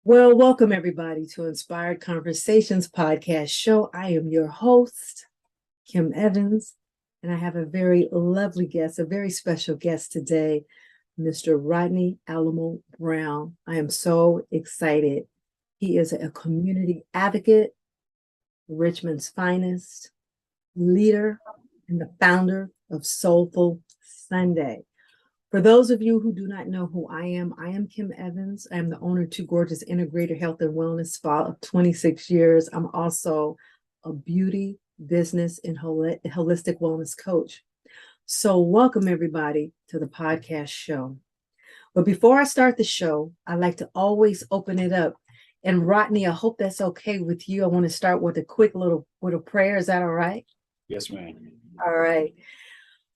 Well, welcome everybody to Inspired Conversations podcast show. I am your host, Kim Evans, and I have a very lovely guest, a very special guest today, Mr. Rodney Alamo Brown. I am so excited. He is a community advocate, Richmond's finest, leader, and the founder of Soulful Sunday. For those of you who do not know who I am Kim Evans. I am the owner of Two Gorgeous Integrated Health and Wellness Spa of 26 years. I'm also a beauty, business, and holistic wellness coach. So welcome everybody to the podcast show. But before I start the show, I like to always open it up. And Rodney, I hope that's okay with you. I want to start with a quick little prayer. Is that all right? Yes, ma'am. All right.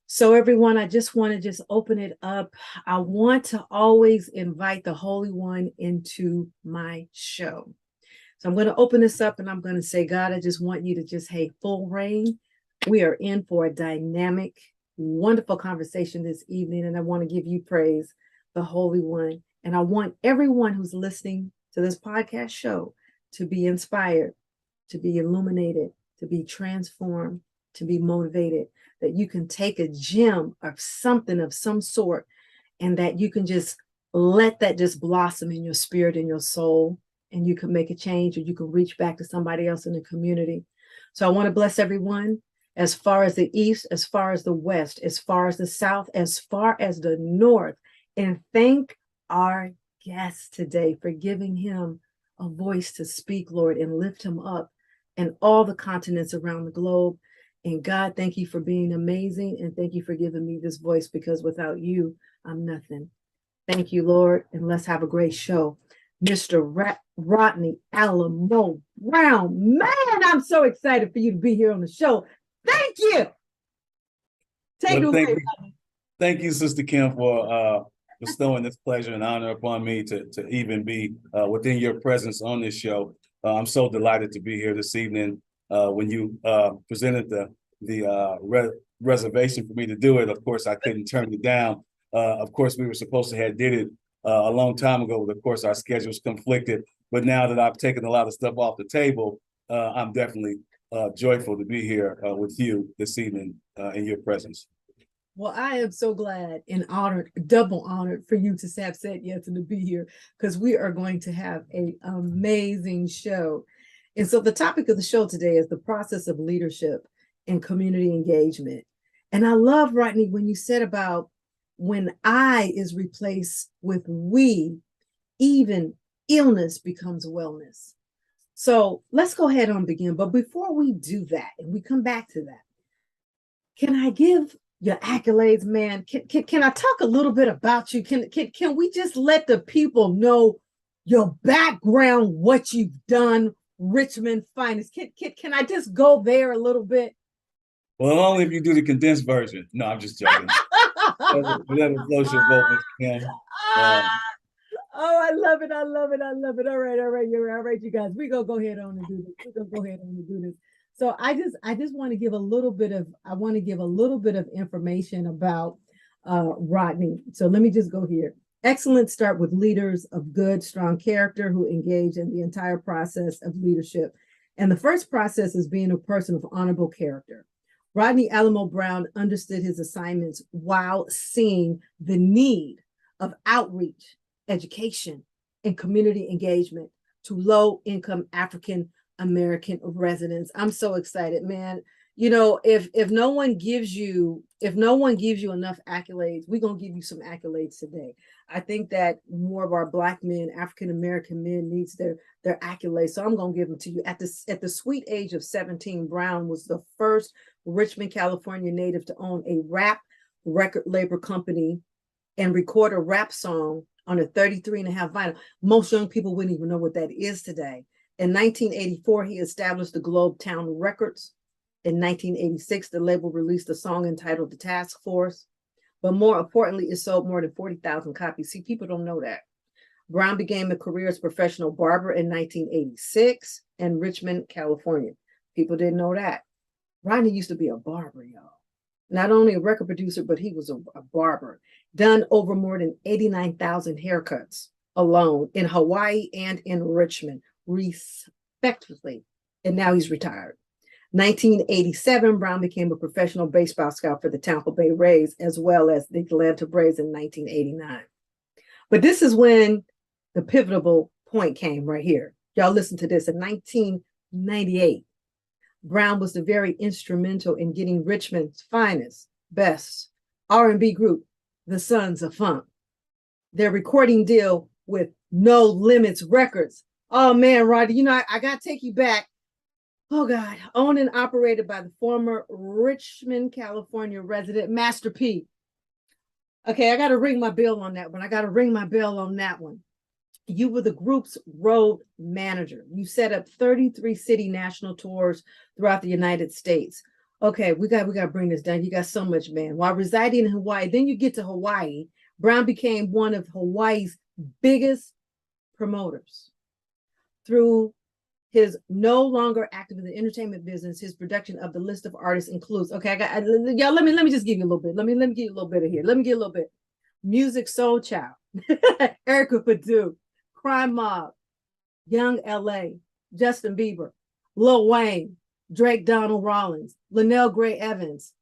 So everyone, I just want to open it up. I want to always invite the Holy One into my show. So I'm going to open this up and I'm going to say, God, I just want you to hey, full reign. We are in for a dynamic, wonderful conversation this evening. And I want to give you praise, the Holy One. And I want everyone who's listening to this podcast show to be inspired, to be illuminated, to be transformed, to be motivated, that you can take a gem of something of some sort and that you can just let that just blossom in your spirit and your soul, and you can make a change, or you can reach back to somebody else in the community. So I want to bless everyone as far as the east, as far as the west, as far as the south, as far as the north, and thank our guest today for giving him a voice to speak, Lord, and lift him up and all the continents around the globe. And God, thank you for being amazing. And thank you for giving me this voice, because without you, I'm nothing. Thank you, Lord. And let's have a great show. Mr. Rodney Alamo Brown. Man, I'm so excited for you to be here on the show. Thank you. Take it away, Rodney. Thank you, Sister Kim, for bestowing this pleasure and honor upon me to even be within your presence on this show. I'm so delighted to be here this evening. When you presented the reservation for me to do it, of course, I couldn't turn it down. Of course, we were supposed to have did it a long time ago, but of course, our schedules conflicted. But now that I've taken a lot of stuff off the table, I'm definitely joyful to be here with you this evening in your presence. Well, I am so glad and honored, double honored for you to have said yes and to be here, because we are going to have an amazing show. And so the topic of the show today is the process of leadership and community engagement. And I love, Rodney, when you said about when I is replaced with we, even illness becomes wellness. So let's go ahead and begin. But before we do that, and we come back to that, can I give your accolades, man? Can I talk a little bit about you? Can we just let the people know your background, what you've done? Richmond finest. Can I just go there a little bit? Well, only if you do the condensed version. No, I'm just joking. Whatever floats your boat, Kim. Oh, I love it. I love it. I love it. All right. You're all right, you guys. We're gonna go ahead on and do this. We're gonna go ahead on and do this. So I just want to give a little bit of information about Rodney. So let me just go here. Excellence start with leaders of good, strong character who engage in the entire process of leadership. And the first process is being a person of honorable character. Rodney Alamo Brown understood his assignments while seeing the need of outreach, education, and community engagement to low-income African American residents. I'm so excited, man. You know, if no one gives you enough accolades, we're gonna give you some accolades today. I think that more of our Black men, African American men, needs their accolades. So I'm gonna give them to you. At the sweet age of 17, Brown was the first Richmond, California native to own a rap record label company and record a rap song on a 33.5 vinyl. Most young people wouldn't even know what that is today. In 1984, he established the Globe Town Records. In 1986, the label released a song entitled The Task Force. But more importantly, it sold more than 40,000 copies. See, people don't know that. Brown began a career as a professional barber in 1986 in Richmond, California. People didn't know that. Rodney used to be a barber, y'all. Not only a record producer, but he was a barber. Done over more than 89,000 haircuts alone in Hawaii and in Richmond, respectively. And now he's retired. 1987, Brown became a professional baseball scout for the Tampa Bay Rays, as well as the Atlanta Braves in 1989. But this is when the pivotal point came right here. Y'all listen to this. In 1998, Brown was the very instrumental in getting Richmond's finest, best R&B group, the Sons of Funk, their recording deal with No Limits Records. Oh man, Rodney, you know, I got to take you back. Oh God, owned and operated by the former Richmond, California resident, Master P. Okay, I got to ring my bell on that one. You were the group's road manager. You set up 33 city national tours throughout the United States. Okay, we got to bring this down. You got so much, man. While residing in Hawaii, then you get to Hawaii. Brown became one of Hawaii's biggest promoters. Through his no longer active in the entertainment business, his production of the list of artists includes, okay, y'all, let me just give you a little bit. Let me give you a little bit of here. Let me get a little bit. Music Soul Child, Erykah Badu, Crime Mob, Young LA, Justin Bieber, Lil Wayne, Drake Donald Rollins, Linnell Gray Evans,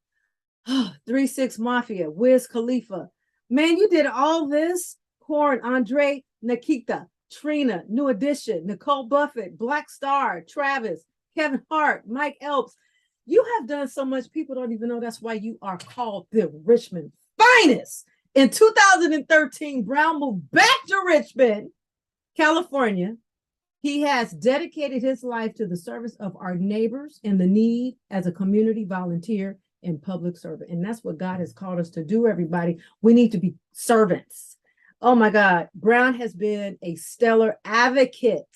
3-6 Mafia, Wiz Khalifa. Man, you did all this. Korn, Andre, Nikita, Trina, New Edition, Nicole Buffett, Black Star, Travis, Kevin Hart, Mike Epps. You have done so much, people don't even know. That's why you are called the Richmond finest. In 2013, Brown moved back to Richmond, California. He has dedicated his life to the service of our neighbors and the need as a community volunteer and public servant. And that's what God has called us to do, everybody. We need to be servants. Oh my God, Brown has been a stellar advocate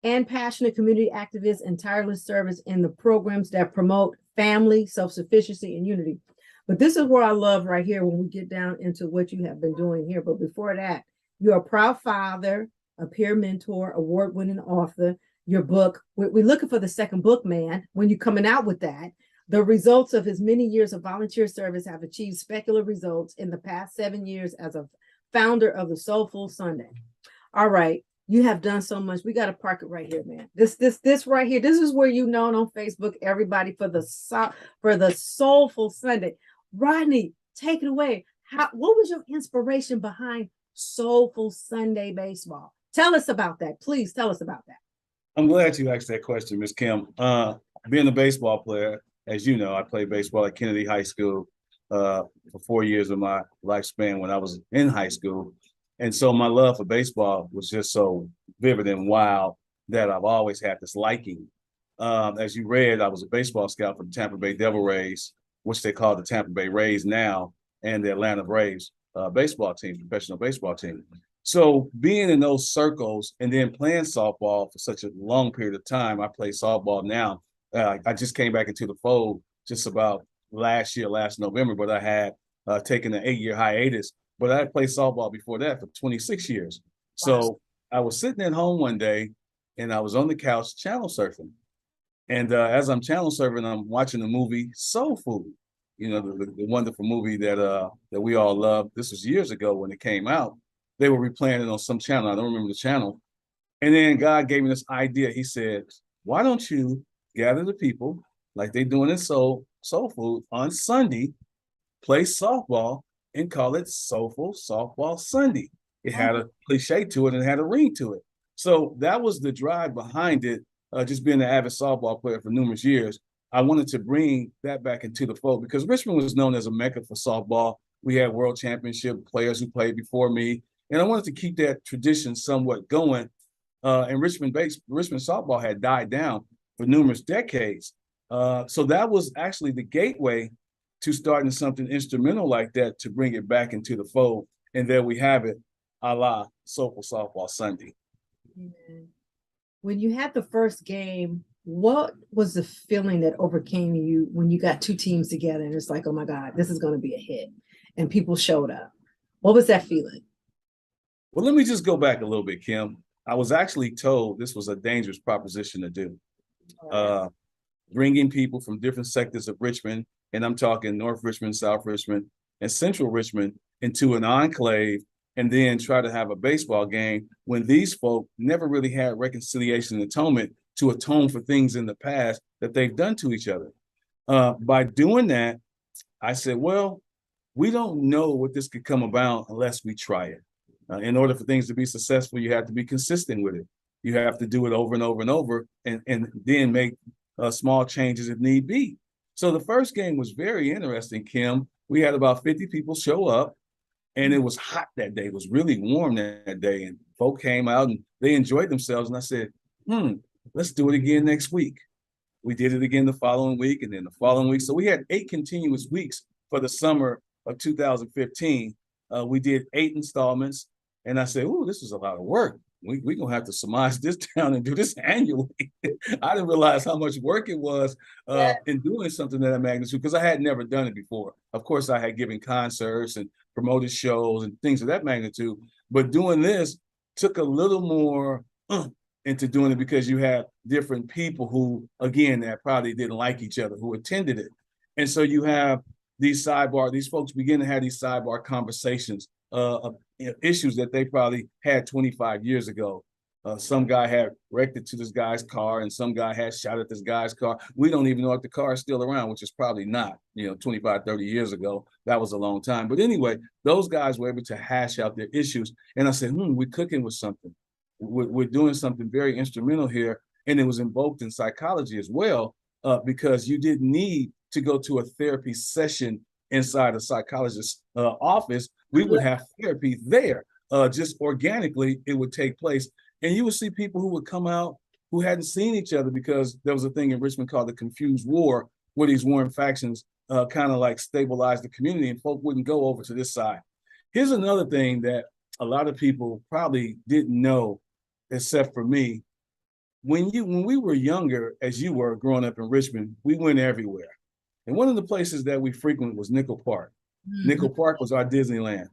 and passionate community activist and tireless service in the programs that promote family, self-sufficiency, and unity. But this is where I love right here when we get down into what you have been doing here. But before that, you're a proud father, a peer mentor, award-winning author. Your book, we're looking for the second book, man, when you're coming out with that. The results of his many years of volunteer service have achieved spectacular results in the past 7 years as a founder of the Soulful Sunday. All right, you have done so much. We got to park it right here, man. This right here. This is where you known on Facebook, everybody, for the Soulful Sunday. Rodney, take it away. What was your inspiration behind Soulful Sunday baseball? Tell us about that. Please tell us about that. I'm glad you asked that question, Ms. Kim. Being a baseball player, as you know, I played baseball at Kennedy High School for 4 years of my lifespan when I was in high school. And so my love for baseball was just so vivid and wild that I've always had this liking. As you read, I was a baseball scout for the Tampa Bay Devil Rays, which they call the Tampa Bay Rays now, and the Atlanta Braves baseball team, professional baseball team. So being in those circles and then playing softball for such a long period of time, I play softball now. I just came back into the fold just about last November, but I had taken an 8-year hiatus. But I played softball before that for 26 years. Wow. So I was sitting at home one day and I was on the couch channel surfing. And as I'm channel surfing, I'm watching the movie Soul Food, you know, the wonderful movie that we all love. This was years ago when it came out. They were replaying it on some channel. I don't remember the channel. And then God gave me this idea. He said, why don't you gather the people like they doing in Soul Food on Sunday, play softball and call it Soulful Softball Sunday. It had a cliche to it and had a ring to it. So that was the drive behind it. Just being an avid softball player for numerous years, I wanted to bring that back into the fold because Richmond was known as a mecca for softball. We had world championship players who played before me. And I wanted to keep that tradition somewhat going. And Richmond softball had died down for numerous decades. So that was actually the gateway to starting something instrumental like that to bring it back into the fold. And there we have it, a la Soulful Softball Sunday. When you had the first game, what was the feeling that overcame you when you got two teams together and it's like, oh my God, this is going to be a hit and people showed up? What was that feeling? Well, let me just go back a little bit, Kim. I was actually told this was a dangerous proposition to do. Bringing people from different sectors of Richmond and I'm talking North Richmond, South Richmond, and Central Richmond, into an enclave, and then try to have a baseball game when these folk never really had reconciliation and atonement to atone for things in the past that they've done to each other. By doing that, I said, well, we don't know what this could come about unless we try it. In order for things to be successful, you have to be consistent with it. You have to do it over and over and over, and then make small changes if need be. So the first game was very interesting, Kim. We had about 50 people show up, and it was hot that day. It was really warm that day, and folk came out and they enjoyed themselves. And I said, let's do it again next week. We did it again the following week, and then the following week. So we had 8 continuous weeks for the summer of 2015. We did 8 installments, and I said, "Ooh, this is a lot of work. We're gonna have to surmise this down and do this annually." I didn't realize how much work it was in doing something of that magnitude, because I had never done it before. Of course, I had given concerts and promoted shows and things of that magnitude, but doing this took a little more into doing it, because you have different people who, again, that probably didn't like each other, who attended it. And so you have these folks begin to have these sidebar conversations of issues that they probably had 25 years ago. Some guy had wrecked it to this guy's car, and some guy had shot at this guy's car. We don't even know if the car is still around, which is probably not, 25, 30 years ago. That was a long time. But anyway, those guys were able to hash out their issues. And I said, we're cooking with something. We're doing something very instrumental here. And it was invoked in psychology as well, because you didn't need to go to a therapy session inside a psychologist's office. We would have therapy there. Just organically, it would take place. And you would see people who would come out who hadn't seen each other, because there was a thing in Richmond called the Confused War, where these warring factions kind of like stabilized the community, and folk wouldn't go over to this side. Here's another thing that a lot of people probably didn't know, except for me. When we were younger, as you were growing up in Richmond, we went everywhere. And one of the places that we frequented was Nickel Park. Nickel Park was our Disneyland.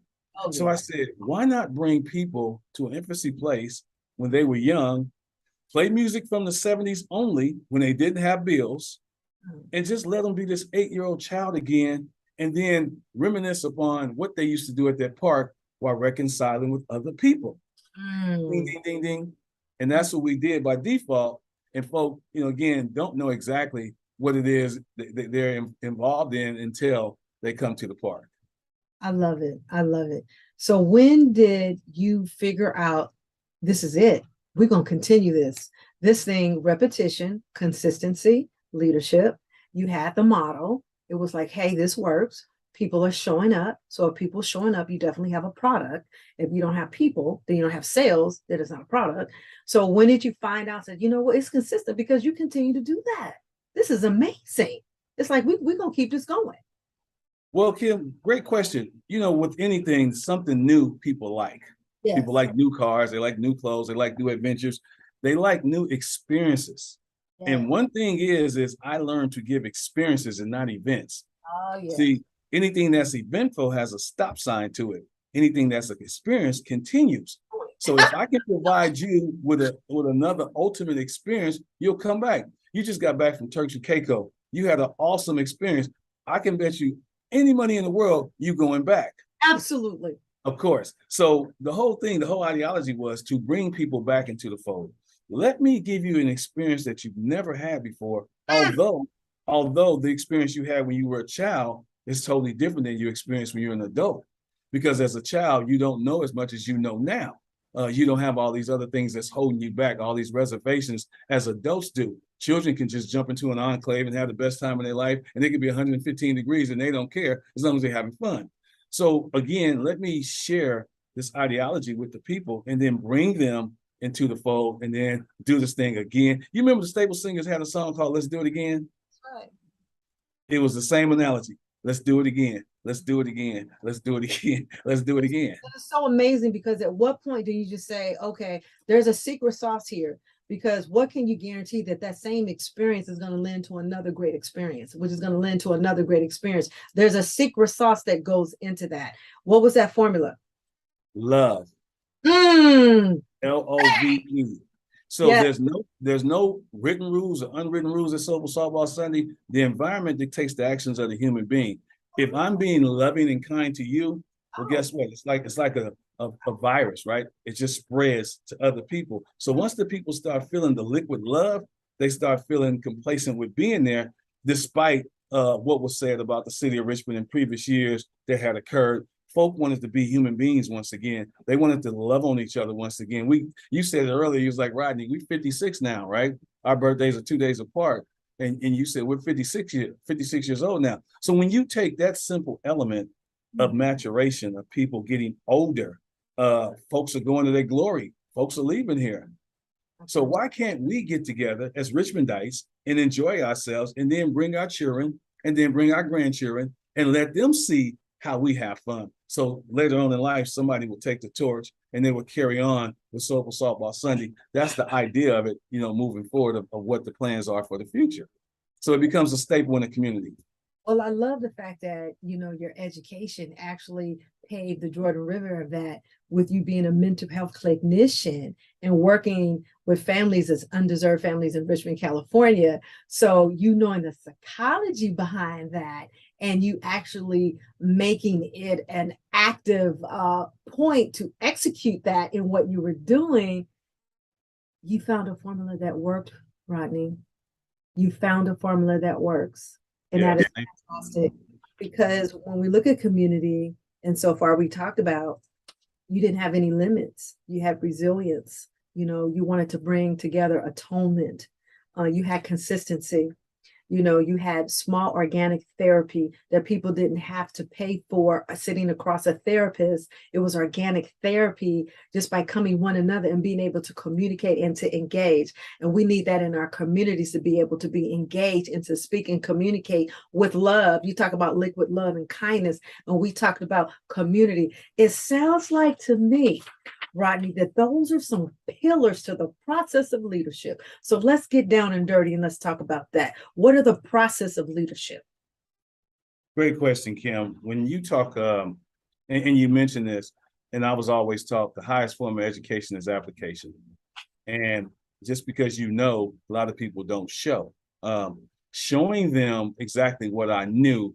So I said, why not bring people to an infancy place when they were young, play music from the 70s only when they didn't have bills, and just let them be this 8-year-old child again, and then reminisce upon what they used to do at that park while reconciling with other people. Ding, ding, ding, ding. And that's what we did by default. And folk, again, don't know exactly what it is that they're involved in until they come to the park. I love it. I love it. So when did you figure out, this is it? We're going to continue this thing, repetition, consistency, leadership. You had the model. It was like, hey, this works. People are showing up. So if people showing up, you definitely have a product. If you don't have people, then you don't have sales. That is not a product. So when did you find out that, what, it's consistent, because you continue to do that? This is amazing. It's like, we're going to keep this going. Well, Kim, great question. With anything, something new people like. Yes. People like new cars. They like new clothes. They like new adventures. They like new experiences. Yes. And one thing is I learned to give experiences and not events. Oh, yeah. See, anything that's eventful has a stop sign to it. Anything that's an experience continues. So if I can provide you with another ultimate experience, you'll come back. You just got back from Turks and Caicos. You had an awesome experience. I can bet you any money in the world you going back. Absolutely. Of course. So the whole ideology was to bring people back into the fold. Let me give you an experience that you've never had before, although the experience you had when you were a child is totally different than you experienced when you're an adult. Because as a child, you don't know as much as you know now. You don't have all these other things that's holding you back, all these reservations as adults do. Children can just jump into an enclave and have the best time of their life, and it could be 115 degrees and they don't care as long as they're having fun. So again, let me share this ideology with the people and then bring them into the fold and then do this thing again. You remember the Staple Singers had a song called Let's Do It Again? That's right. It was the same analogy. Let's do it again. Let's do it again. Let's do it again. Let's do it again. It's so amazing, because at what point do you just say, okay, there's a secret sauce here? Because what can you guarantee that same experience is going to lend to another great experience, which is going to lend to another great experience? There's a secret sauce that goes into that. What was that formula? Love. Love. So Yeah. there's no written rules or unwritten rules at Soulful Softball Sunday. The environment dictates the actions of the human being. If I'm being loving and kind to you, well, guess what? It's like a virus, right? It just spreads to other people. So once the people start feeling the liquid love, they start feeling complacent with being there, despite what was said about the city of Richmond in previous years that had occurred. Folk wanted to be human beings once again. They wanted to love on each other once again. You said it earlier, you was like, Rodney, we 56 now, right? Our birthdays are 2 days apart. And you said we're 56 years old now. So when you take that simple element of maturation, of people getting older, folks are going to their glory. Folks are leaving here. So why can't we get together as Richmondites and enjoy ourselves and then bring our children and then bring our grandchildren and let them see how we have fun? So later on in life, somebody will take the torch and they will carry on with Soulful Softball Sunday. That's the idea of it, moving forward of what the plans are for the future. So it becomes a staple in the community. Well, I love the fact that, your education actually paved the Jordan River of that, with you being a mental health clinician and working with families as undeserved families in Richmond, California. So knowing the psychology behind that, and you actually making it an active point to execute that in what you were doing, you found a formula that worked, Rodney. You found a formula that works. And Yeah. that is fantastic, because when we look at community, and so far we talked about, you didn't have any limits. You had resilience. You wanted to bring together atonement. You had consistency. You had small organic therapy that people didn't have to pay for sitting across a therapist. It was organic therapy just by coming one another and being able to communicate and to engage. And we need that in our communities, to be able to be engaged and to speak and communicate with love. You talk about liquid love and kindness, and we talked about community. It sounds like to me, Rodney, that those are some pillars to the process of leadership. So let's get down and dirty and let's talk about that. What are the process of leadership? Great question, Kim. When you talk, and you mentioned this, and I was always taught the highest form of education is application. And just because a lot of people don't show. Showing them exactly what I knew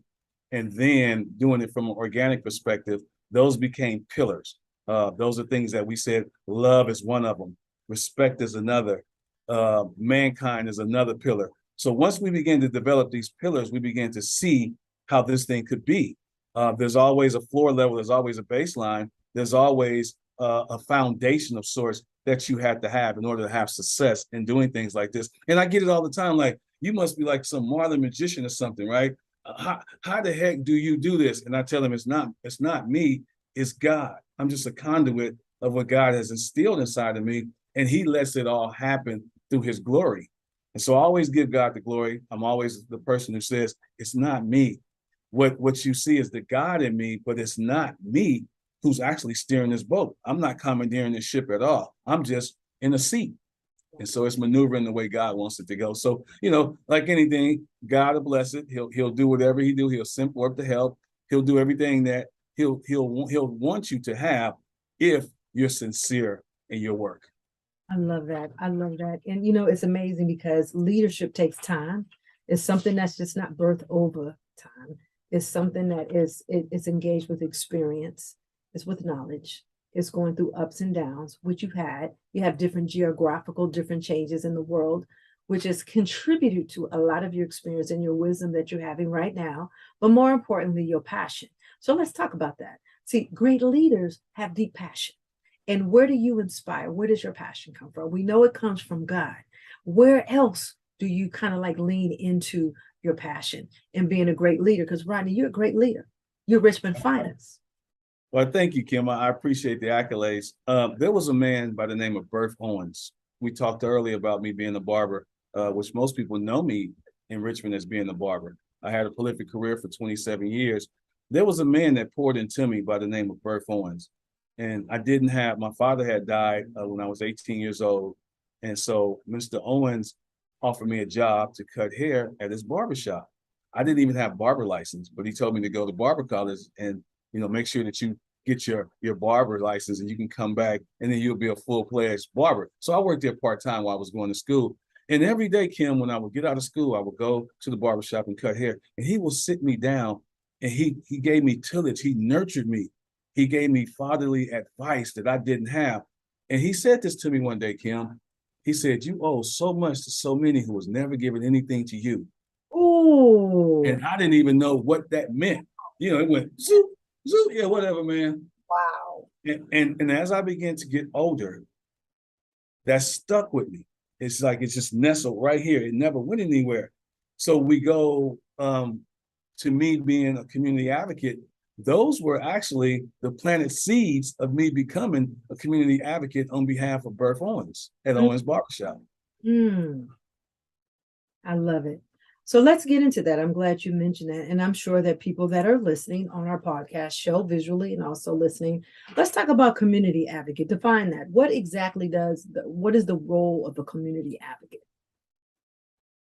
and then doing it from an organic perspective, those became pillars. Those are things that we said, love is one of them, respect is another, mankind is another pillar. So once we begin to develop these pillars, we begin to see how this thing could be. There's always a floor level, there's always a baseline, there's always a foundation of sorts that you have to have in order to have success in doing things like this. And I get it all the time, like, you must be like some modern magician or something, right? How the heck do you do this? And I tell them, it's not me, it's God. I'm just a conduit of what God has instilled inside of me, and he lets it all happen through his glory. And so I always give God the glory. I'm always the person who says, it's not me. What you see is the God in me, but it's not me who's actually steering this boat. I'm not commandeering this ship at all. I'm just in a seat. And so it's maneuvering the way God wants it to go. So, like anything, God will bless it. He'll do whatever he do. He'll send forth the help. He'll do everything that he'll want you to have if you're sincere in your work. I love that. I love that. And it's amazing because leadership takes time. It's something that's just not birthed over time. It's something that it's engaged with experience. It's with knowledge. It's going through ups and downs, which you've had. You have different different changes in the world, which has contributed to a lot of your experience and your wisdom that you're having right now, but more importantly, your passion. So let's talk about that. See, great leaders have deep passion. And where do you inspire? Where does your passion come from? We know it comes from God. Where else do you kind of like lean into your passion and being a great leader? Because Rodney, you're a great leader. You're Richmond Finest. Well, thank you, Kim. I appreciate the accolades. There was a man by the name of Bert Owens. We talked earlier about me being a barber, which most people know me in Richmond as being a barber. I had a prolific career for 27 years. There was a man that poured into me by the name of Bert Owens. And my father had died when I was 18 years old. And so Mr. Owens offered me a job to cut hair at his barbershop. I didn't even have barber license, but he told me to go to barber college and make sure that you get your barber license and you can come back and then you'll be a full-fledged barber. So I worked there part-time while I was going to school. And every day, Kim, when I would get out of school, I would go to the barbershop and cut hair. And he would sit me down and he gave me tillage. He nurtured me. He gave me fatherly advice that I didn't have. And he said this to me one day, Kim. He said, you owe so much to so many who was never given anything to you. Oh, And I didn't even know what that meant. It went zoop, zoop, yeah, whatever, man. wow. And as I began to get older, that stuck with me. It's like it's just nestled right here. It never went anywhere. So we go to me being a community advocate. Those were actually the planted seeds of me becoming a community advocate on behalf of Berth Owens at Owens Barbershop. Mm, I love it. So let's get into that. I'm glad you mentioned that. And I'm sure that people that are listening on our podcast show visually and also listening, let's talk about community advocate. Define that. What exactly what is the role of a community advocate?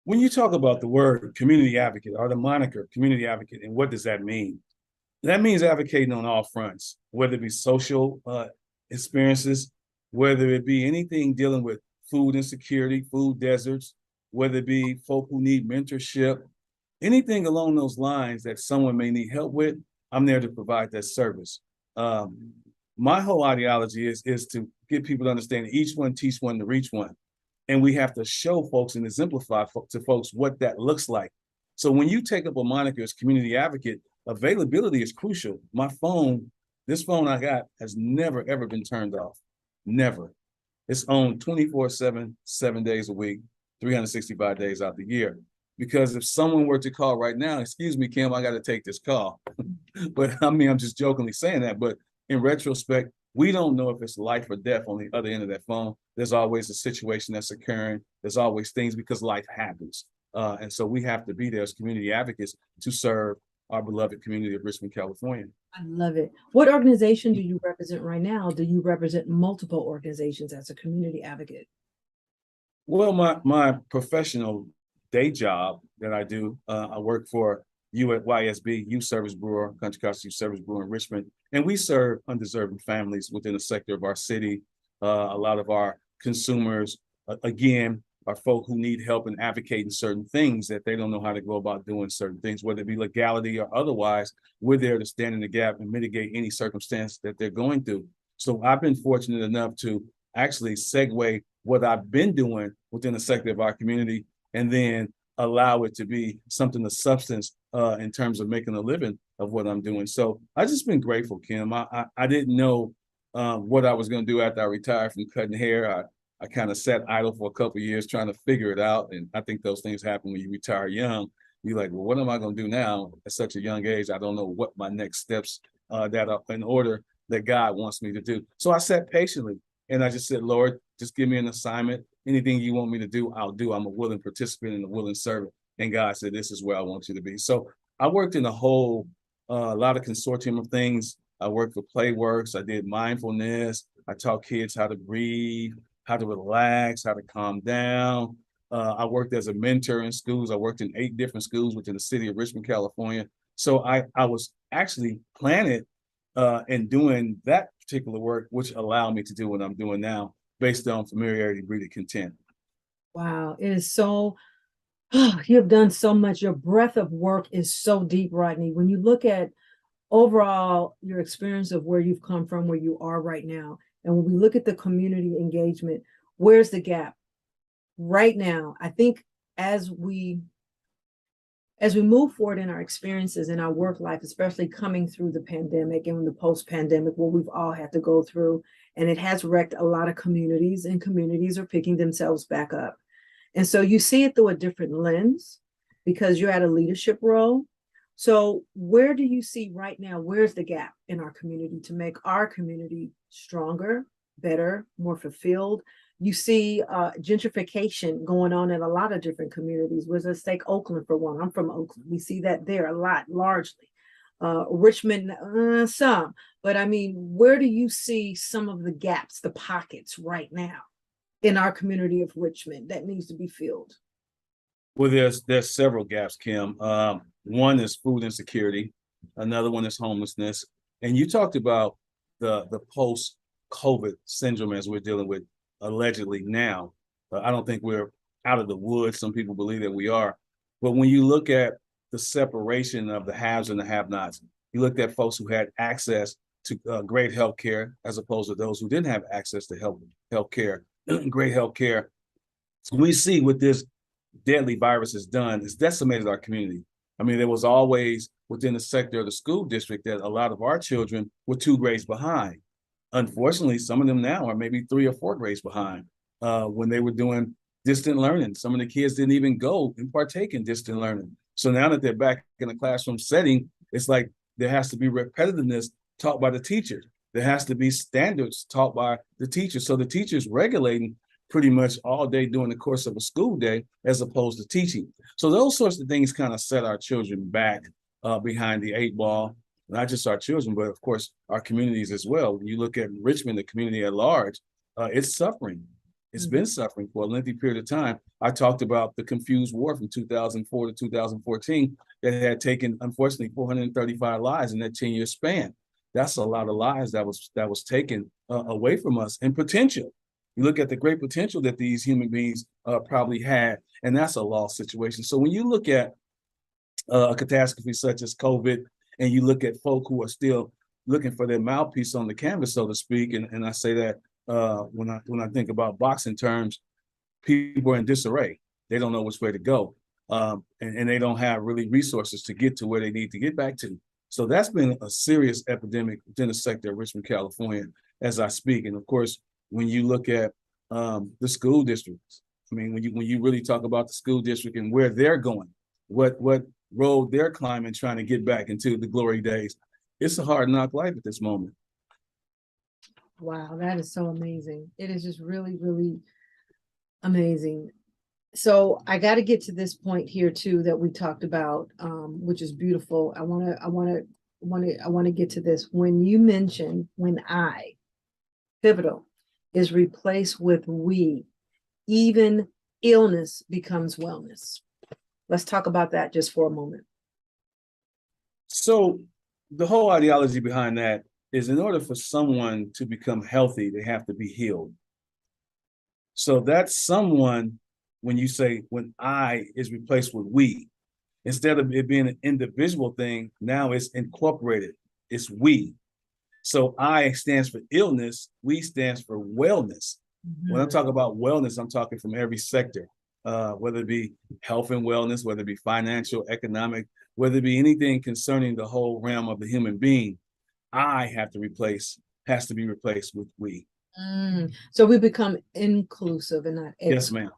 When you talk about the word community advocate or the moniker community advocate, and what does that mean? That means advocating on all fronts, whether it be social experiences, whether it be anything dealing with food insecurity, food deserts, whether it be folk who need mentorship, anything along those lines that someone may need help with, I'm there to provide that service. My whole ideology is to get people to understand that each one teach one to reach one. And we have to show folks and exemplify to folks what that looks like. So when you take up a moniker as community advocate, availability is crucial. This phone I got has never, ever been turned off. Never. It's on 24/7, 7 days a week, 365 days out the year. Because if someone were to call right now, excuse me, Kim, I got to take this call. But I mean, I'm just jokingly saying that. But in retrospect, we don't know if it's life or death on the other end of that phone. There's always a situation that's occurring. There's always things because life happens. And so we have to be there as community advocates to serve our beloved community of Richmond, California. I love it. What organization do you represent right now? Do you represent multiple organizations as a community advocate? Well, my professional day job that I do, I work for YSB, Youth Service Bureau, Country Cross Youth Service Bureau in Richmond, and we serve undeserving families within the sector of our city. A lot of our consumers, again, are folk who need help in advocating certain things that they don't know how to go about doing certain things, whether it be legality or otherwise. We're there to stand in the gap and mitigate any circumstance that they're going through. So I've been fortunate enough to actually segue what I've been doing within the sector of our community and then allow it to be something of substance in terms of making a living of what I'm doing. So I've just been grateful, Kim. I didn't know what I was going to do after I retired from cutting hair. I kind of sat idle for a couple of years trying to figure it out. And I think those things happen when you retire young. You're like, well, what am I going to do now at such a young age? I don't know what my next steps that are in order that God wants me to do. So I sat patiently and I just said, Lord, just give me an assignment. Anything you want me to do, I'll do. I'm a willing participant and a willing servant. And God said, this is where I want you to be. So I worked in a lot of consortium of things. I worked for Playworks. I did mindfulness. I taught kids how to breathe, how to relax, how to calm down. I worked as a mentor in schools. I worked in 8 different schools within the city of Richmond, California. So I was actually planted in doing that particular work, which allowed me to do what I'm doing now based on familiarity, breeding content. Wow, it is so, you have done so much. Your breadth of work is so deep, Rodney. When you look at overall your experience of where you've come from, where you are right now, and when we look at the community engagement, where's the gap? Right now, I think as we move forward in our experiences in our work life, especially coming through the pandemic and the post-pandemic, what we've all had to go through, and it has wrecked a lot of communities, and communities are picking themselves back up. And so you see it through a different lens because you're at a leadership role. So where do you see right now, where's the gap in our community to make our community stronger, better, more fulfilled? You see gentrification going on in a lot of different communities. Let's take Oakland for one. I'm from Oakland. We see that there a lot, largely. Richmond, some. But I mean, where do you see some of the gaps, the pockets right now in our community of Richmond that needs to be filled? Well, there's several gaps, Kim. One is food insecurity. Another one is homelessness. And you talked about the post-COVID syndrome as we're dealing with allegedly now. I don't think we're out of the woods. Some people believe that we are. But when you look at the separation of the haves and the have-nots, you looked at folks who had access to great health care as opposed to those who didn't have access to health care, great health care. So we see what this deadly virus has done. It's decimated our community. I mean, there was always within the sector of the school district that a lot of our children were 2 grades behind. Unfortunately, some of them now are maybe 3 or 4 grades behind. When they were doing distant learning, some of the kids didn't even go and partake in distant learning. So now that they're back in a classroom setting, it's like there has to be repetitiveness taught by the teacher. There has to be standards taught by the teacher. So the teacher's regulating pretty much all day during the course of a school day as opposed to teaching. So those sorts of things kind of set our children back behind the 8 ball, not just our children, but of course our communities as well. When you look at Richmond, the community at large, it's suffering. It's been suffering for a lengthy period of time. I talked about the confused war from 2004 to 2014 that had taken, unfortunately, 435 lives in that 10-year span. That's a lot of lives that was taken away from us, and potential. You look at the great potential that these human beings probably had, and that's a lost situation. So when you look at a catastrophe such as COVID, and you look at folk who are still looking for their mouthpiece on the canvas, so to speak, and I say that when I think about boxing terms, people are in disarray. They don't know which way to go, and they don't have really resources to get to where they need to get back to. So that's been a serious epidemic within the sector of Richmond, California, as I speak. And of course, when you look at the school districts, I mean, when you really talk about the school district and where they're going, what road they're climbing, trying to get back into the glory days, it's a hard knock life at this moment. Wow, that is so amazing. It is just really, really amazing. So I got to get to this point here too that we talked about, which is beautiful. I want to get to this. When you mention pivotal is replaced with we, even illness becomes wellness. Let's talk about that just for a moment. So the whole ideology behind that is, in order for someone to become healthy, they have to be healed. So that's someone, when you say when I is replaced with we, instead of it being an individual thing, now it's incorporated. It's we. So I stands for illness, we stands for wellness. Mm-hmm. When I'm talking about wellness, I'm talking from every sector, whether it be health and wellness, whether it be financial, economic, whether it be anything concerning the whole realm of the human being. I has to be replaced with we. So we become inclusive and not exclusive. Yes, ma'am.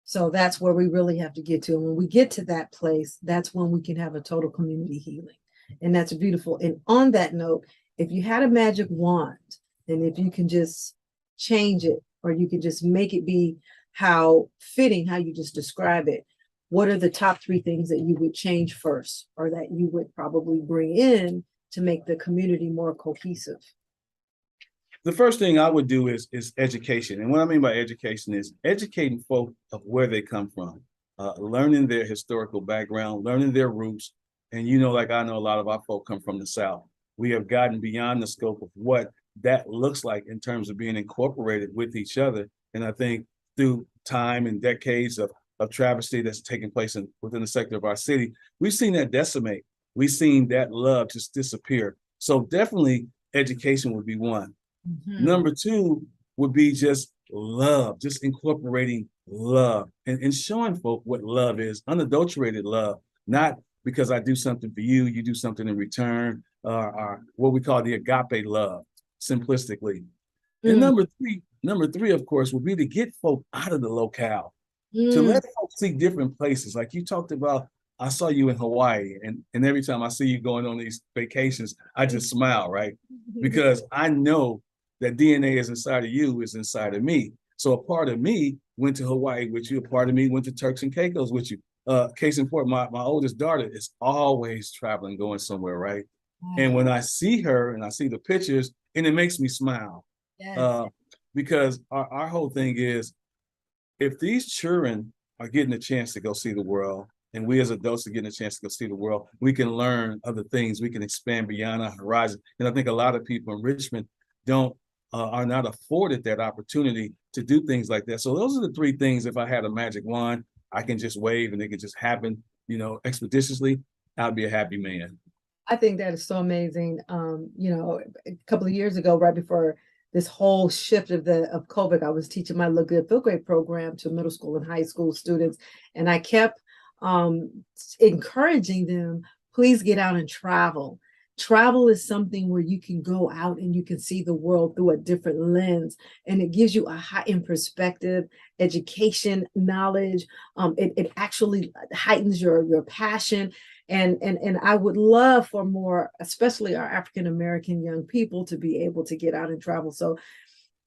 So that's where we really have to get to. And when we get to that place, that's when we can have a total community healing. And that's beautiful. And on that note, if you had a magic wand, and if you can just change it, or you can just make it be how fitting, how you just describe it, what are the top 3 things that you would change first, or that you would probably bring in to make the community more cohesive? The first thing I would do is education. And what I mean by education is educating folk of where they come from, learning their historical background, learning their roots. And like I know a lot of our folk come from the South. We have gotten beyond the scope of what that looks like in terms of being incorporated with each other. And I think through time and decades of travesty that's taking place within the sector of our city, we've seen that decimate. We've seen that love just disappear. So definitely education would be one. Mm-hmm. Number 2 would be just love, just incorporating love and showing folk what love is, unadulterated love, not because I do something for you, you do something in return, or what we call the agape love, simplistically. And number three, of course, would be to get folk out of the locale, to let folks see different places. Like you talked about, I saw you in Hawaii, and every time I see you going on these vacations, I just smile, right? Because I know that DNA is inside of you, is inside of me. So a part of me went to Hawaii with you, a part of me went to Turks and Caicos with you. Case in point, my oldest daughter is always traveling, going somewhere, right? Wow. And when I see her and I see the pictures, and it makes me smile. Yes. Because our whole thing is, if these children are getting a chance to go see the world, And we as adults are getting a chance to go see the world. We can learn other things. We can expand beyond our horizon. And I think a lot of people in Richmond don't are not afforded that opportunity to do things like that. So those are the three things. If I had a magic wand, I can just wave and it can just happen, expeditiously. I'd be a happy man. I think that is so amazing. A couple of years ago, right before this whole shift of COVID, I was teaching my Look Good Feel Great program to middle school and high school students, and I kept encouraging them, please get out and travel. Travel is something where you can go out and you can see the world through a different lens, and it gives you a heightened perspective, education, knowledge. It actually heightens your passion. And I would love for more, especially our African American young people, to be able to get out and travel. So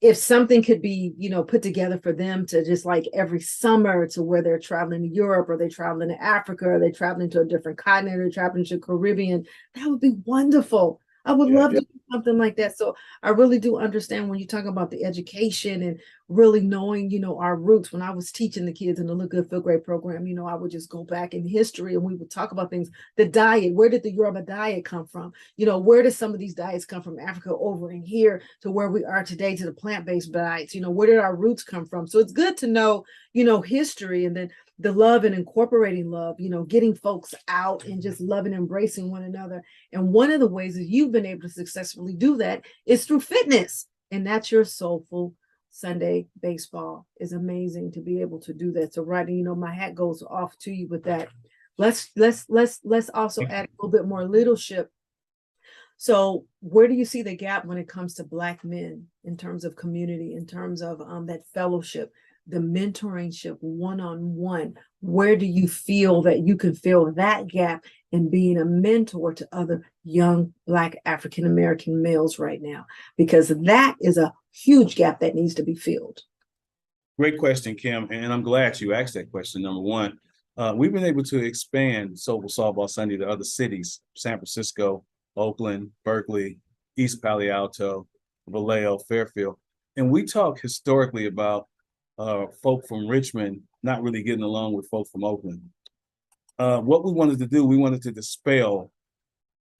if something could be, put together for them to just like every summer to where they're traveling to Europe, or they're traveling to Africa, or they're traveling to a different continent, or traveling to the Caribbean, that would be wonderful. I would love to do something like that. So I really do understand when you talk about the education and really knowing, our roots. When I was teaching the kids in the Look Good Feel Great program, I would just go back in history and we would talk about things. The diet, where did the Yoruba diet come from? Where did some of these diets come from Africa over in here to where we are today, to the plant-based diets? Where did our roots come from? So it's good to know, history, and then the love and incorporating love, getting folks out and just loving and embracing one another. And one of the ways that you've been able to successfully do that is through fitness. And that's your Soulful Sunday Baseball. Is amazing to be able to do that. So Rodney, my hat goes off to you with that. Let's also add a little bit more leadership. So where do you see the gap when it comes to Black men in terms of community, in terms of that fellowship, the mentoringship, one-on-one? Where do you feel that you can fill that gap in being a mentor to other young Black African American males right now? Because that is a huge gap that needs to be filled. Great question, Kim. And I'm glad you asked that question. Number one, we've been able to expand Soulful Softball Sunday to other cities: San Francisco, Oakland, Berkeley, East Palo Alto, Vallejo, Fairfield. And we talk historically about folk from Richmond not really getting along with folk from Oakland. What we wanted to do, we wanted to dispel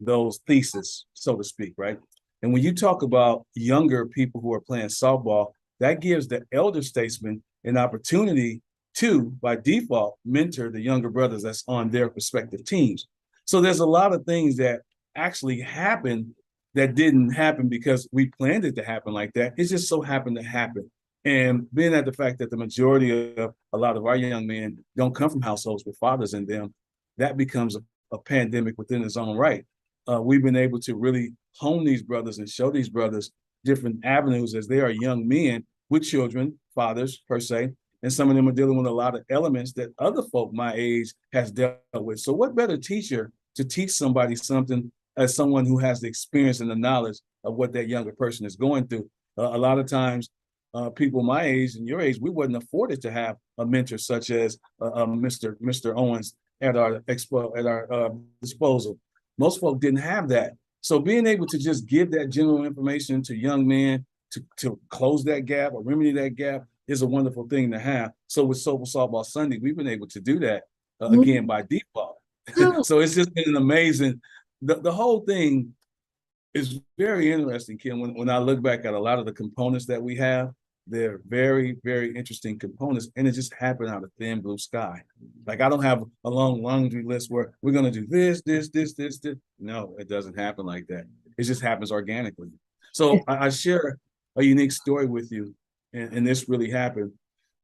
those theses, so to speak, right? And when you talk about younger people who are playing softball, that gives the elder statesman an opportunity to, by default, mentor the younger brothers that's on their respective teams. So there's a lot of things that actually happen that didn't happen because we planned it to happen like that. It just so happened to happen. And being at the fact that the majority of a lot of our young men don't come from households with fathers in them, that becomes a pandemic within its own right. We've been able to really hone these brothers and show these brothers different avenues as they are young men with children, fathers per se, and some of them are dealing with a lot of elements that other folk my age has dealt with. So what better teacher to teach somebody something as someone who has the experience and the knowledge of what that younger person is going through? A lot of times, people my age and your age, we wasn't afforded to have a mentor such as Mr. Owens at our disposal. Most folk didn't have that. So being able to just give that general information to young men to close that gap or remedy that gap is a wonderful thing to have. So with Soulful Softball Sunday, we've been able to do that again by default. So it's just been an amazing, the whole thing is very interesting, Kim. When I look back at a lot of the components that we have, they're very, very interesting components, and it just happened out of thin blue sky. Like I don't have a long laundry list where we're going to do this. No, it doesn't happen like that. It just happens organically. So I share a unique story with you, and this really happened.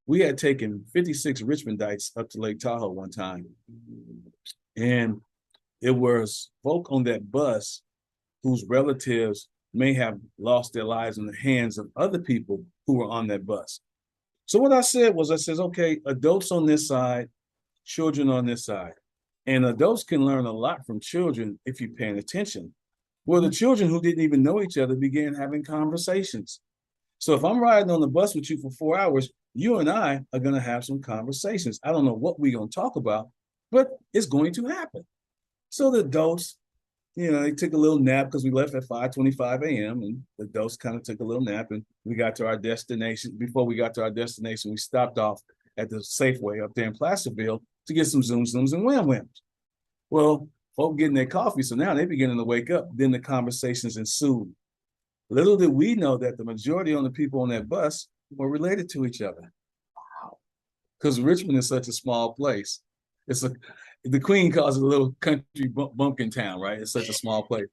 We had taken 56 Richmondites up to Lake Tahoe one time, and it was folk on that bus whose relatives may have lost their lives in the hands of other people who were on that bus. So what I said was, okay, adults on this side, children on this side. And adults can learn a lot from children if you're paying attention. Well, the children who didn't even know each other began having conversations. So if I'm riding on the bus with you for 4 hours, you and I are going to have some conversations. I don't know what we're going to talk about, but it's going to happen. So the adults, they took a little nap because we left at 5:25 a.m. and the adults kind of took a little nap, and we got to our destination. Before we got to our destination, we stopped off at the Safeway up there in Placerville to get some zoom zooms and wham whams. Well, folk getting their coffee, so now they beginning to wake up. Then the conversations ensued. Little did we know that the majority of the people on that bus were related to each other. Because Richmond is such a small place. The Queen calls it a little country bumpkin town, right? It's such a small place.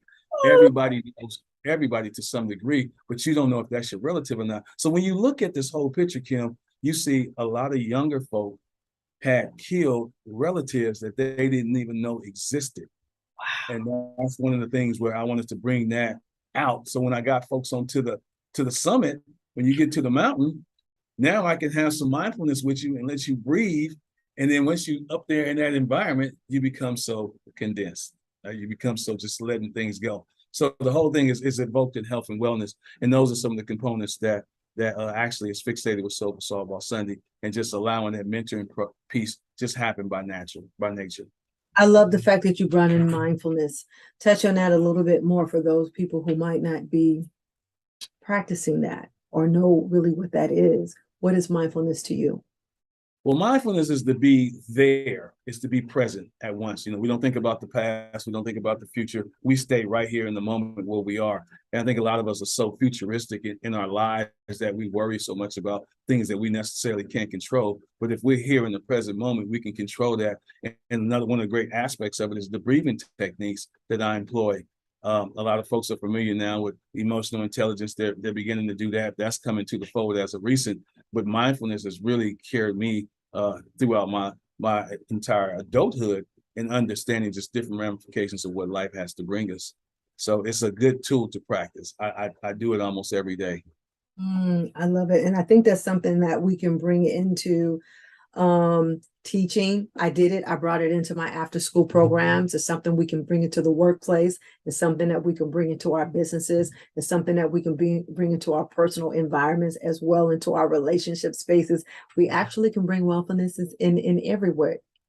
Everybody knows everybody to some degree, but you don't know if that's your relative or not. So when you look at this whole picture, Kim, you see a lot of younger folk had killed relatives that they didn't even know existed. Wow. And that's one of the things where I wanted to bring that out. So when I got folks onto the summit, when you get to the mountain, now I can have some mindfulness with you and let you breathe. And then once you up there in that environment, you become so condensed. You become so just letting things go. So the whole thing is evoked in health and wellness. And those are some of the components that actually is fixated with Sober Softball Sunday, and just allowing that mentoring piece just happen by nature. I love the fact that you brought in mindfulness. Touch on that a little bit more for those people who might not be practicing that or know really what that is. What is mindfulness to you? Well, mindfulness is to be there, is to be present at once. We don't think about the past, we don't think about the future. We stay right here in the moment where we are. And I think a lot of us are so futuristic in our lives that we worry so much about things that we necessarily can't control. But if we're here in the present moment, we can control that. And another one of the great aspects of it is the breathing techniques that I employ. A lot of folks are familiar now with emotional intelligence. They're beginning to do that. That's coming to the fold as of recent. But mindfulness has really carried me throughout my entire adulthood in understanding just different ramifications of what life has to bring us. So it's a good tool to practice. I do it almost every day. I love it. And I think that's something that we can bring into teaching. I did it. I brought it into my after school programs. It's something we can bring into the workplace. It's something that we can bring into our businesses. It's something that we can bring into our personal environments as well, into our relationship spaces. We actually can bring wellness in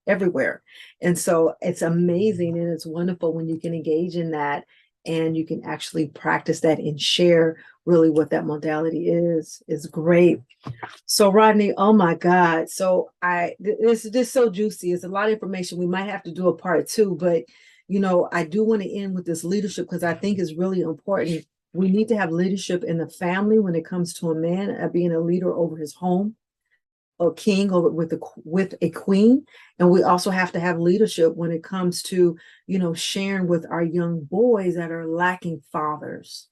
everywhere. And so it's amazing and it's wonderful when you can engage in that and you can actually practice that and share really what that modality is great. So Rodney, oh my God. So this is just so juicy. It's a lot of information. We might have to do a part 2, but I do want to end with this leadership because I think it's really important. We need to have leadership in the family when it comes to a man being a leader over his home, a king over with a queen. And we also have to have leadership when it comes to, sharing with our young boys that are lacking fathers.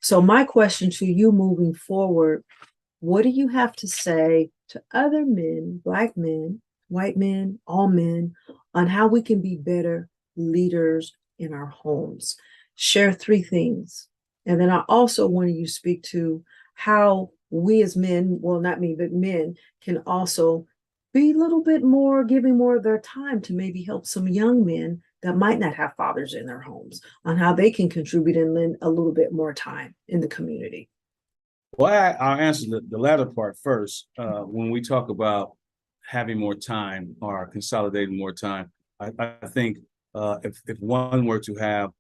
So my question to you moving forward, what do you have to say to other men, Black men, white men, all men, on how we can be better leaders in our homes? Share 3 things. And then I also want you to speak to how we as men, well, not me, but men, can also be a little bit more, giving more of their time to maybe help some young men that might not have fathers in their homes, on how they can contribute and lend a little bit more time in the community. Well, I'll answer the latter part first. When we talk about having more time or consolidating more time, I think if one were to have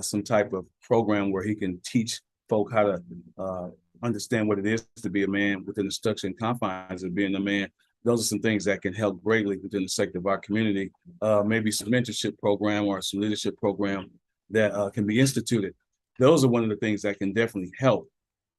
some type of program where he can teach folk how to understand what it is to be a man within the structure and confines of being a man, those are some things that can help greatly within the sector of our community. Maybe some mentorship program or some leadership program that can be instituted. Those are one of the things that can definitely help.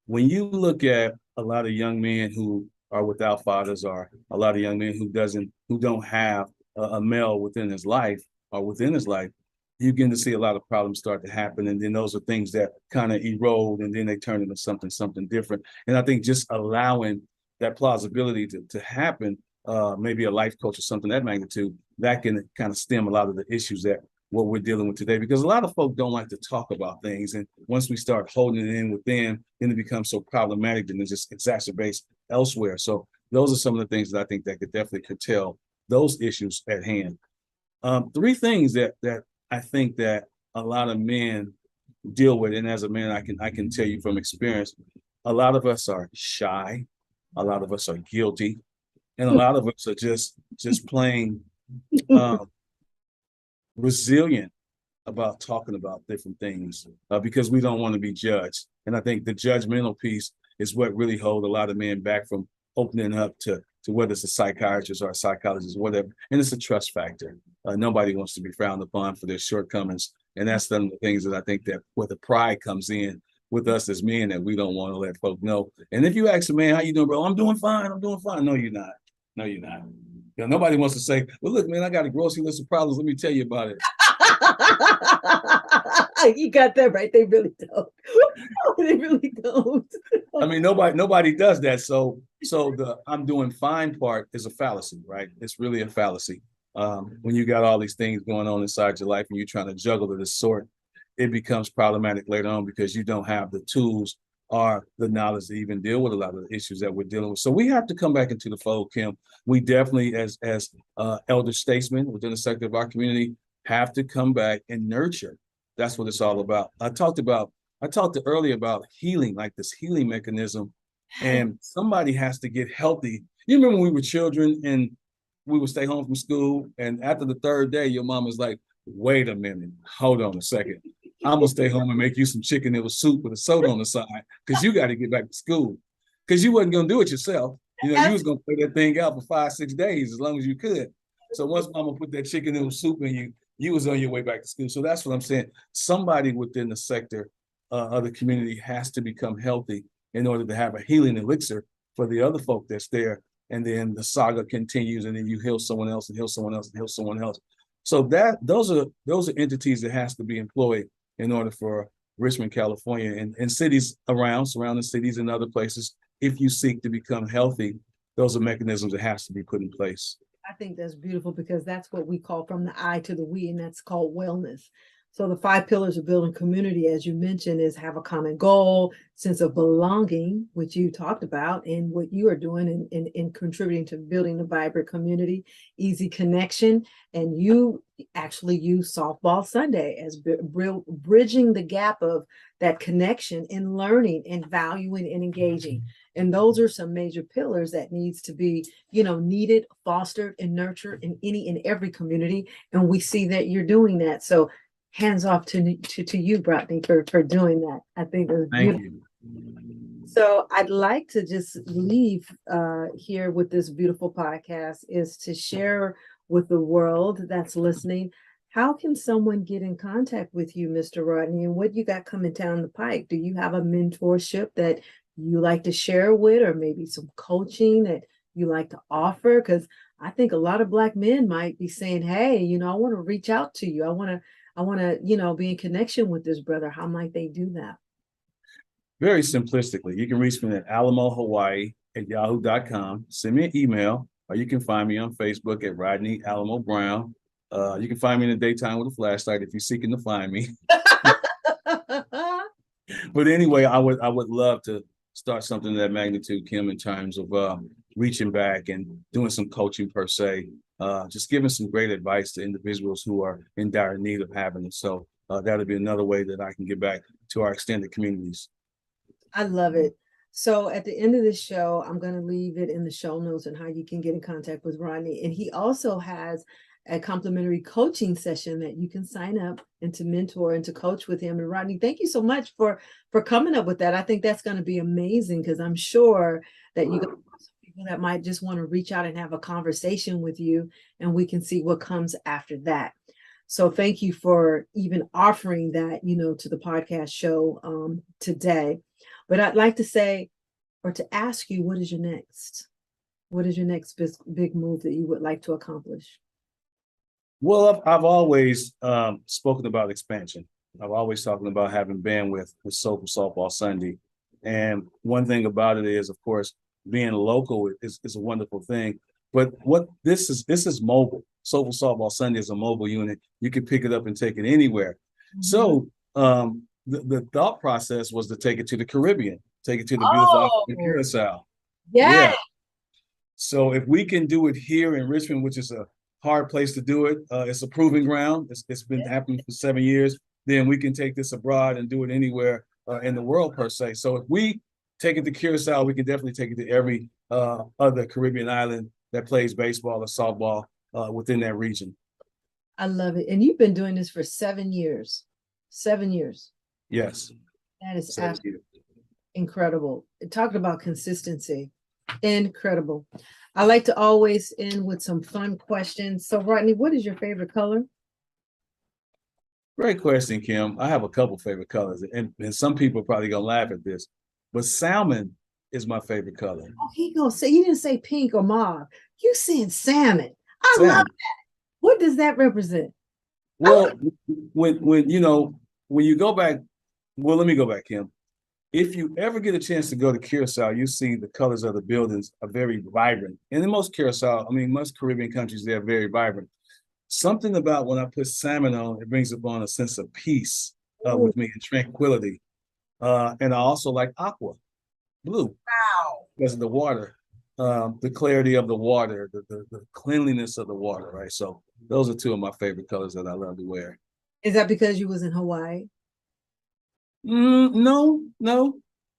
When you look at a lot of young men who are without fathers, or a lot of young men who don't have a male within his life, you begin to see a lot of problems start to happen. And then those are things that kind of erode and then they turn into something different. And I think just allowing that plausibility to happen, maybe a life coach or something of that magnitude, that can kind of stem a lot of the issues that what we're dealing with today, because a lot of folk don't like to talk about things. And once we start holding it in within, then it becomes so problematic and it just exacerbates elsewhere. So those are some of the things that I think that could definitely curtail those issues at hand. 3 things that I think that a lot of men deal with, and as a man, I can tell you from experience, a lot of us are shy, a lot of us are guilty, and a lot of us are just plain resilient about talking about different things because we don't want to be judged. And I think the judgmental piece is what really holds a lot of men back from opening up to to whether it's a psychiatrist or a psychologist, whatever. And it's a trust factor. Nobody wants to be frowned upon for their shortcomings. And that's some of the things that I think that where the pride comes in with us as men, that we don't want to let folk know. And if you ask a man, how you doing, bro? I'm doing fine. I'm doing fine. No, you're not. No, you're not. You know, nobody wants to say, well, look, man, I got a grocery list of problems. Let me tell you about it. You got that right. They really don't. They really don't. I mean, nobody does that. So the I'm doing fine part is a fallacy, right? It's really a fallacy. When you got all these things going on inside your life and you're trying to juggle of this sort, it becomes problematic later on because you don't have the tools or the knowledge to even deal with a lot of the issues that we're dealing with. So we have to come back into the fold, Kim. We definitely, as elder statesmen within the sector of our community, have to come back and nurture. That's what it's all about. I talked earlier about healing, like this healing mechanism, and somebody has to get healthy. You remember when we were children and we would stay home from school, and after the third day, your mom was like, wait a minute, hold on a second. I'm gonna stay home and make you some chicken noodle soup with a soda on the side because you got to get back to school. Because you wasn't gonna do it yourself. You know, you was gonna play that thing out for 5-6 days as long as you could. So once mama put that chicken noodle soup in you, you was on your way back to school. So that's what I'm saying. Somebody within the sector of the community has to become healthy in order to have a healing elixir for the other folk that's there. And then the saga continues, and then you heal someone else and heal someone else and heal someone else. So those are entities that has to be employed in order for Richmond, California, and cities around, surrounding cities and other places. If you seek to become healthy, those are mechanisms that has to be put in place. I think that's beautiful because that's what we call from the I to the we, and that's called wellness. So the 5 pillars of building community, as you mentioned, is have a common goal, sense of belonging, which you talked about, and what you are doing in contributing to building a vibrant community, easy connection, and you actually use Softball Sunday as bridging the gap of that connection in learning and valuing and engaging. And those are some major pillars that needs to be, needed, fostered, and nurtured in any and every community. And we see that you're doing that. So hands off to you, Rodney, for doing that. I think it's beautiful. Thank you. So I'd like to just leave here with this beautiful podcast is to share with the world that's listening. How can someone get in contact with you, Mr. Rodney, and what you got coming down the pike? Do you have a mentorship that you like to share with, or maybe some coaching that you like to offer? Because I think a lot of Black men might be saying, hey, I want to reach out to you. I want to, be in connection with this brother. How might they do that? Very simplistically, you can reach me at alamohawaii@yahoo.com. Send me an email, or you can find me on Facebook at Rodney Alamo Brown. You can find me in the daytime with a flashlight if you're seeking to find me. But anyway, I would love to start something of that magnitude, Kim, in terms of reaching back and doing some coaching per se, just giving some great advice to individuals who are in dire need of having it. So that'll be another way that I can get back to our extended communities. I love it. So at the end of this show, I'm going to leave it in the show notes on how you can get in contact with Rodney. And he also has a complimentary coaching session that you can sign up and to mentor and to coach with him. And Rodney, thank you so much for coming up with that. I think that's going to be amazing because I'm sure that you got some people that might just want to reach out and have a conversation with you, and we can see what comes after that. So thank you for even offering that, to the podcast show today. But I'd like to say, or to ask you, what is your next big move that you would like to accomplish? Well, I've always spoken about expansion. I've always talking about having bandwidth with Soulful Softball Sunday. And one thing about it is, of course, being local is a wonderful thing. But what this is mobile. Soulful Softball Sunday is a mobile unit. You can pick it up and take it anywhere. Mm-hmm. So the thought process was to take it to the Caribbean, take it to the beautiful Curacao. Yeah. So if we can do it here in Richmond, which is a hard place to do it, it's a proving ground. It's been happening for 7 years. Then we can take this abroad and do it anywhere in the world per se. So if we take it to Curacao, we can definitely take it to every other Caribbean island that plays baseball or softball within that region. I love it. And you've been doing this for 7 years. 7 years. Yes. That is absolutely incredible. Talking about consistency. Incredible. I like to always end with some fun questions. So, Rodney, what is your favorite color? Great question, Kim. I have a couple favorite colors, and some people are probably gonna laugh at this, but salmon is my favorite color. Oh, he gonna say you didn't say pink or mauve. You said salmon. I love. Salmon. What does that represent? I want. Well, when you know when you go back, well, let me go back, Kim. If you ever get a chance to go to Curacao, you see the colors of the buildings are very vibrant. And in most Curacao, I mean, most Caribbean countries, they're very vibrant. Something about when I put salmon on, it brings upon a sense of peace Oh, with me and tranquility. And I also like aqua, blue, wow. because of the water, the clarity of the water, the cleanliness of the water, right? So those are two of my favorite colors that I love to wear. Is that because you was in Hawaii? No, no,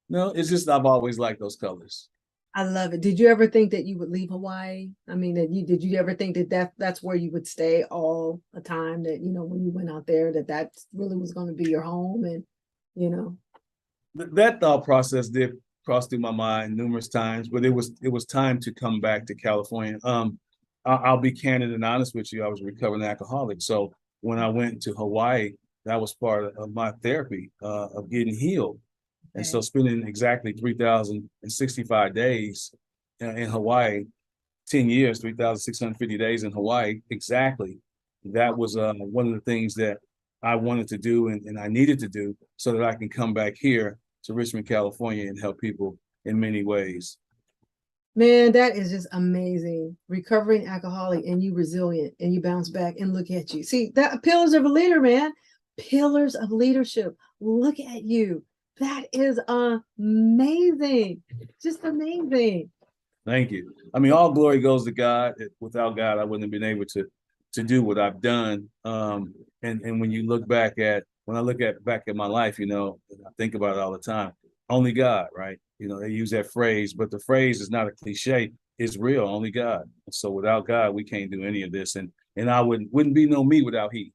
no. It's just I've always liked those colors. I love it. Did you ever think that you would leave Hawaii? I mean, that you did you ever think that, that's where you would stay all the time? That when you went out there, that really was going to be your home, and you know. That thought process did cross through my mind numerous times, but it was time to come back to California. I'll be candid and honest with you. I was a recovering alcoholic, so when I went to Hawaii, that was part of my therapy of getting healed. And Okay. so spending exactly 3,065 days in Hawaii, 10 years, 3,650 days in Hawaii, exactly. That was one of the things that I wanted to do and I needed to do so that I can come back here to Richmond, California and help people in many ways. Man, that is just amazing. Recovering alcoholic and you resilient and you bounce back and look at you. See, that pillars of a leader, man. Pillars of leadership. Look at you. That is amazing. Just amazing. Thank you. I mean, all glory goes to God. Without God, I wouldn't have been able to do what I've done. And when you look back at when I look at back at my life, I think about it all the time. Only God, right? They use that phrase, but the phrase is not a cliche. It's real. Only God. So without God, we can't do any of this. And I wouldn't be no me without He.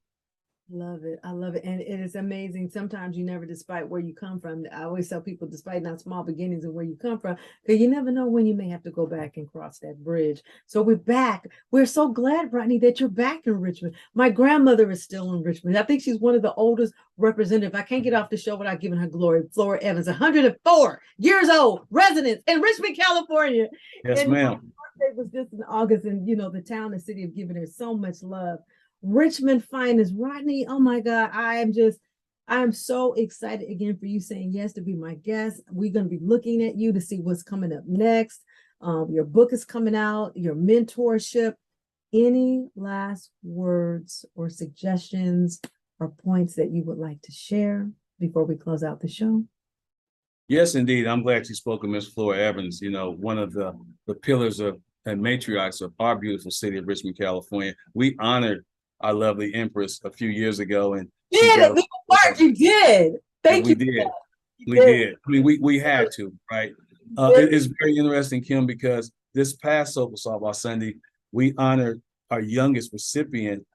Love it. I love it. And it is amazing. Sometimes you never despite where you come from. I always tell people, despite not small beginnings and where you come from, because you never know when you may have to go back and cross that bridge. So we're back. We're so glad, Rodney, that you're back in Richmond. My grandmother is still in Richmond. I think she's one of the oldest representatives. I can't get off the show without giving her glory. Flora Evans, 104 years old, residents in Richmond, California. Yes, And my ma'am. birthday was just in August, and the town and city have given her so much love. Richmond finest Rodney. Oh my God. I'm so excited again for you saying yes to be my guest. We're going to be looking at you to see what's coming up next. Your book is coming out, your mentorship. Any last words or suggestions or points that you would like to share before we close out the show? Yes, indeed. I'm glad you spoke of Miss Flora Evans, one of the pillars of and matriarchs of our beautiful city of Richmond, California. We honored our lovely Empress a few years ago, and she Did got it, Mark, you did. and Thank we you. did. You We did. did. I mean, we had to, right? It's very interesting, Kim, because this past Soulful Softball Sunday, we honored our youngest recipient,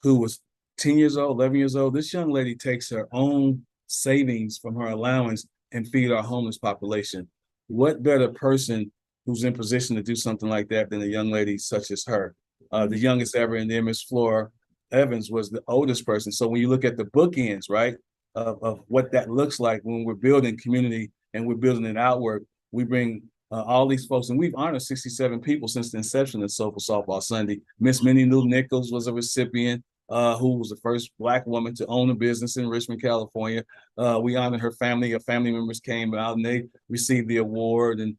who was 10 years old, 11 years old. This young lady takes her own savings from her allowance and feed our homeless population. What better person who's in position to do something like that than a young lady such as her? The youngest ever in there, Miss Flora Evans, was the oldest person. So when you look at the bookends, right, of what that looks like when we're building community and we're building it outward, we bring all these folks, and we've honored 67 people since the inception of Soulful Softball Sunday. Miss Minnie Lou Nichols was a recipient, who was the first Black woman to own a business in Richmond, California. We honored her family. Her family members came out and they received the award. And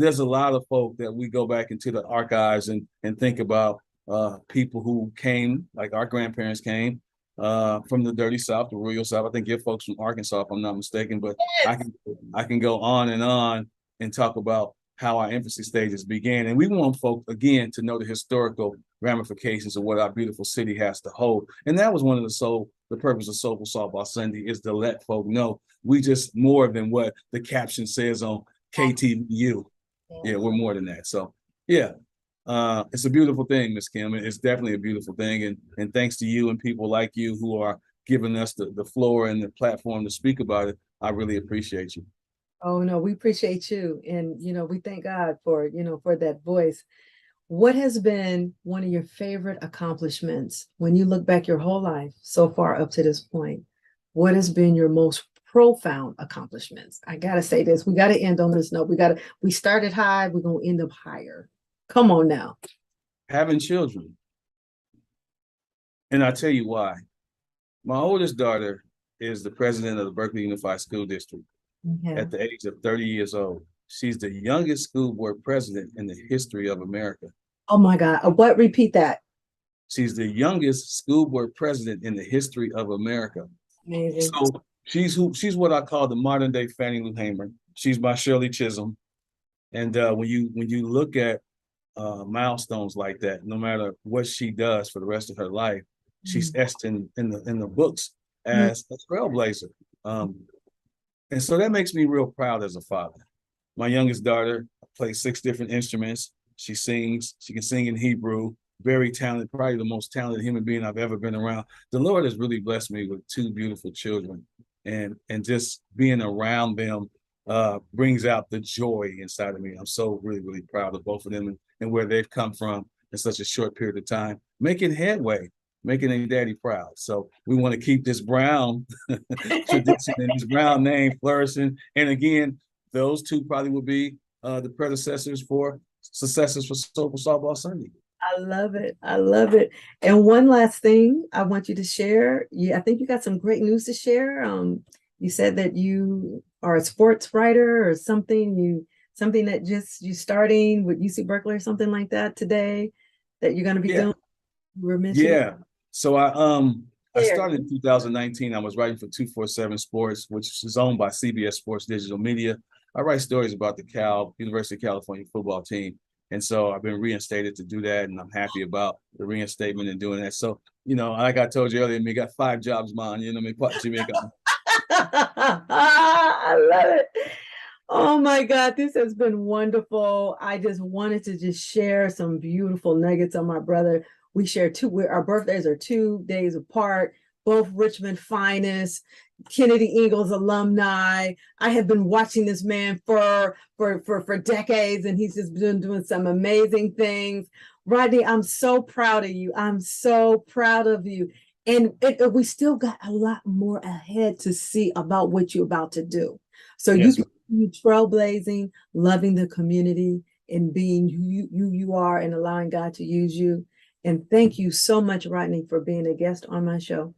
there's a lot of folk that we go back into the archives and think about, people who came, like our grandparents came from the dirty South, the royal South. I think your folks from Arkansas, if I'm not mistaken. But I can go on and talk about how our infancy stages began. And we want folk, again, to know the historical ramifications of what our beautiful city has to hold. And that was one of the purpose of Soulful Softball Sunday, is to let folk know we just more than what the caption says on KTVU. Yeah, we're more than that. So yeah, it's a beautiful thing, Miss Kim. It's definitely a beautiful thing. And thanks to you and people like you who are giving us the floor and the platform to speak about it, I really appreciate you. Oh no, we appreciate you. And we thank God for that voice. What has been one of your favorite accomplishments when you look back your whole life so far up to this point? What has been your most profound accomplishments? I gotta say this. We gotta end on this note. We started high, we're gonna end up higher. Come on now. Having children. And I'll tell you why. My oldest daughter is the president of the Berkeley Unified School District Yeah. at the age of 30 years old. She's the youngest school board president in the history of America. Oh my God. What? Repeat that. She's the youngest school board president in the history of America. Amazing. So she's what I call the modern day Fannie Lou Hamer. She's my Shirley Chisholm. And when you look at milestones like that, no matter what she does for the rest of her life, she's etched in the books as a trailblazer. And so that makes me real proud as a father. My youngest daughter plays 6 different instruments. She sings. She can sing in Hebrew. Very talented, probably the most talented human being I've ever been around. The Lord has really blessed me with 2 beautiful children, and just being around them brings out the joy inside of me. I'm so really proud of both of them and where they've come from in such a short period of time, making headway, making their daddy proud. So we want to keep this Brown tradition and this Brown name flourishing. And again, those 2 probably will be the predecessors for successors for Softball Sunday. I love it. I love it. And one last thing I want you to share. I think you got some great news to share. You said that you are a sports writer or something. Something that you starting with UC Berkeley or something like that today that you're going to be doing. You were mentioning. Yeah. So I started in 2019. I was writing for 247 Sports, which is owned by CBS Sports Digital Media. I write stories about the University of California football team. And so I've been reinstated to do that, and I'm happy about the reinstatement and doing that. So, like I told you earlier, I got 5 jobs, man. I love it. Oh my God, this has been wonderful. I just wanted to just share some beautiful nuggets on my brother. We share our birthdays are 2 days apart, both Richmond finest, Kennedy Eagles alumni. I have been watching this man for decades, and he's just been doing some amazing things. Rodney, I'm so proud of you. I'm so proud of you. And we still got a lot more ahead to see about what you're about to do. So yes. You trailblazing, loving the community, and being who you are, and allowing God to use you. And thank you so much, Rodney, for being a guest on my show.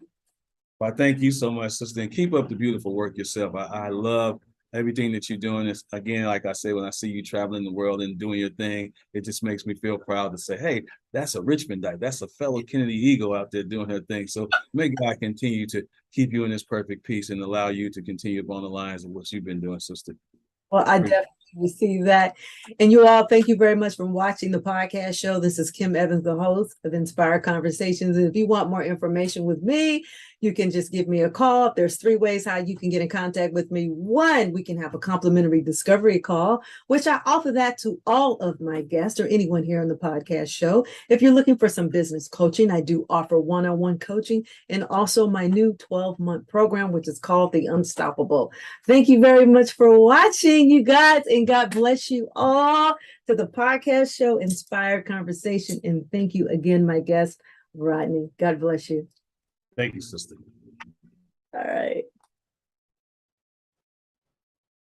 Well, thank you so much, sister. And keep up the beautiful work yourself. I love everything that you're doing. Is again, like I say, when I see you traveling the world and doing your thing, it just makes me feel proud to say, hey, that's a Richmondite. That's a fellow Kennedy Eagle out there doing her thing. So may God continue to keep you in this perfect peace and allow you to continue upon the lines of what you've been doing, sister. Well, I definitely receive that. And you all, thank you very much for watching the podcast show. This is Kim Evans, the host of Inspired Conversations. And if you want more information with me, you can just give me a call. There's 3 ways how you can get in contact with me. 1, we can have a complimentary discovery call, which I offer that to all of my guests or anyone here on the podcast show. If you're looking for some business coaching, I do offer one-on-one coaching, and also my new 12-month program, which is called The Unstoppable. Thank you very much for watching, you guys, and God bless you all to the podcast show, Inspired Conversation. And thank you again, my guest, Rodney. God bless you. Thank you, sister. All right.